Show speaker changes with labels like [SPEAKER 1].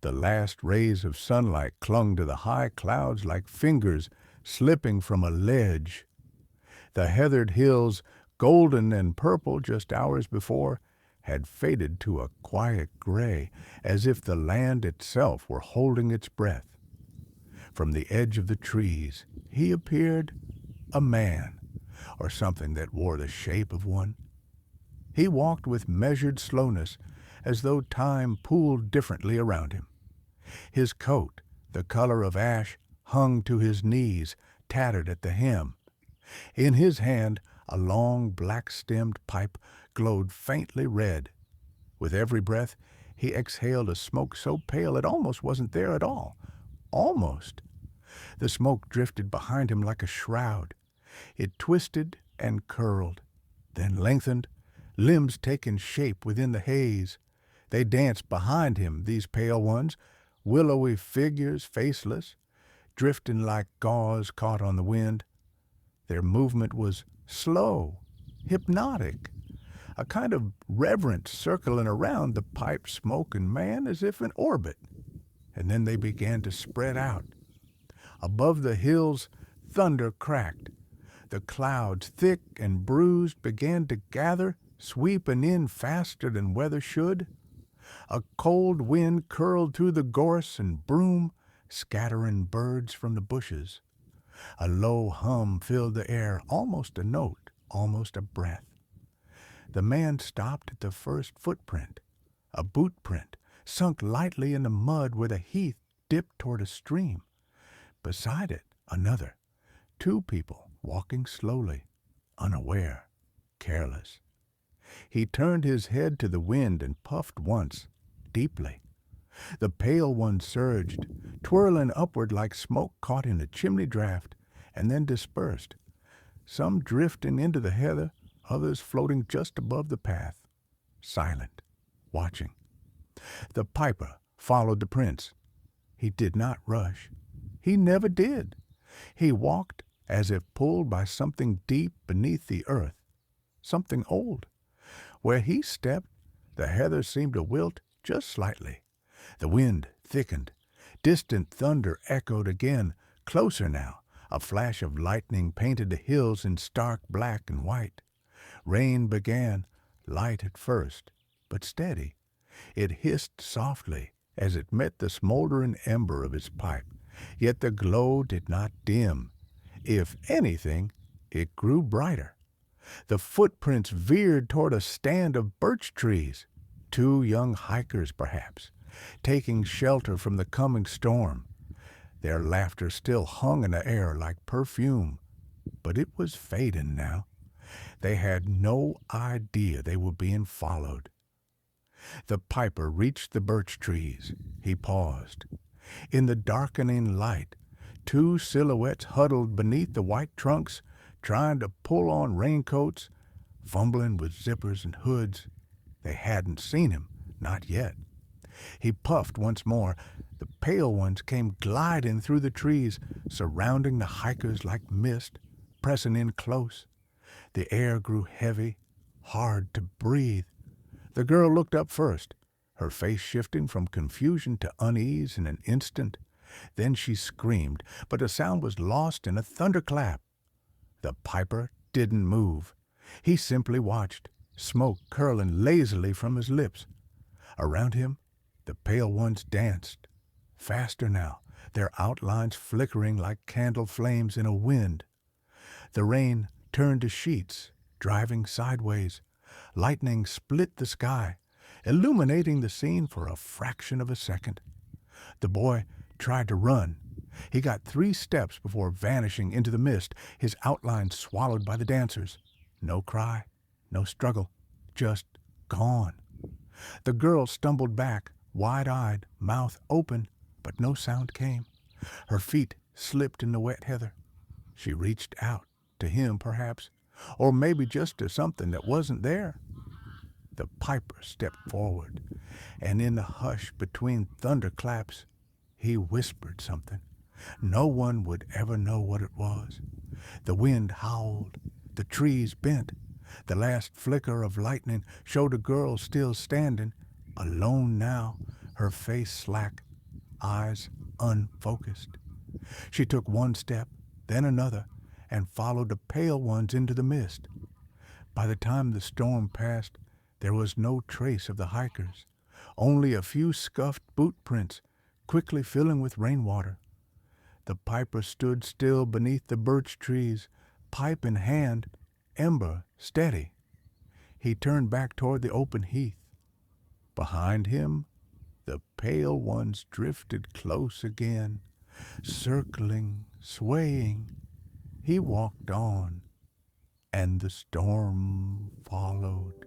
[SPEAKER 1] The last rays of sunlight clung to the high clouds like fingers slipping from a ledge. The heathered hills, golden and purple just hours before, had faded to a quiet gray, as if the land itself were holding its breath. From the edge of the trees he appeared, a man, or something that wore the shape of one. He walked with measured slowness, as though time pooled differently around him. His coat, the color of ash, hung to his knees, tattered at the hem. In his hand, a long black-stemmed pipe glowed faintly red. With every breath, he exhaled a smoke so pale it almost wasn't there at all. Almost. The smoke drifted behind him like a shroud. It twisted and curled, then lengthened, limbs taking shape within the haze. They danced behind him, these pale ones, willowy figures, faceless, drifting like gauze caught on the wind. Their movement was slow, hypnotic, a kind of reverence circling around the pipe-smoking man as if in orbit. And then they began to spread out. Above the hills, thunder cracked. The clouds, thick and bruised, began to gather, sweeping in faster than weather should. A cold wind curled through the gorse and broom, scattering birds from the bushes. A low hum filled the air, almost a note, almost a breath. The man stopped at the first footprint, a boot print, sunk lightly in the mud where the heath dipped toward a stream. Beside it, another, two people walking slowly, unaware, careless. He turned his head to the wind and puffed once, deeply. The pale one surged, twirling upward like smoke caught in a chimney draft, and then dispersed, some drifting into the heather, others floating just above the path, silent, watching. The piper followed the prince. He did not rush. He never did. He walked as if pulled by something deep beneath the earth, something old. Where he stepped, the heather seemed to wilt just slightly. The wind thickened. Distant thunder echoed again, closer now. A flash of lightning painted the hills in stark black and white. Rain began, light at first, but steady. It hissed softly as it met the smoldering ember of his pipe, yet the glow did not dim. If anything, it grew brighter. The footprints veered toward a stand of birch trees, two young hikers perhaps, taking shelter from the coming storm. Their laughter still hung in the air like perfume, but it was fading now. They had no idea they were being followed. The piper reached the birch trees. He paused. In the darkening light, two silhouettes huddled beneath the white trunks, trying to pull on raincoats, fumbling with zippers and hoods. They hadn't seen him, not yet. He puffed once more. The pale ones came gliding through the trees, surrounding the hikers like mist, pressing in close. The air grew heavy, hard to breathe. The girl looked up first, her face shifting from confusion to unease in an instant. Then she screamed, but the sound was lost in a thunderclap. The piper didn't move. He simply watched, smoke curling lazily from his lips. Around him, the pale ones danced. Faster now, their outlines flickering like candle flames in a wind. The rain turned to sheets, driving sideways. Lightning split the sky, illuminating the scene for a fraction of a second. The boy tried to run. He got 3 steps before vanishing into the mist, his outline swallowed by the dancers. No cry, no struggle, just gone. The girl stumbled back, wide-eyed, mouth open, but no sound came. Her feet slipped in the wet heather. She reached out, to him perhaps, or maybe just to something that wasn't there. The piper stepped forward, and in the hush between thunderclaps, he whispered something. No one would ever know what it was. The wind howled, the trees bent. The last flicker of lightning showed a girl still standing, alone now, her face slack, eyes unfocused. She took one step, then another, and followed the pale ones into the mist. By the time the storm passed, there was no trace of the hikers, only a few scuffed boot prints quickly filling with rainwater. The piper stood still beneath the birch trees, pipe in hand, ember steady. He turned back toward the open heath. Behind him, the pale ones drifted close again, circling, swaying. He walked on, and the storm followed.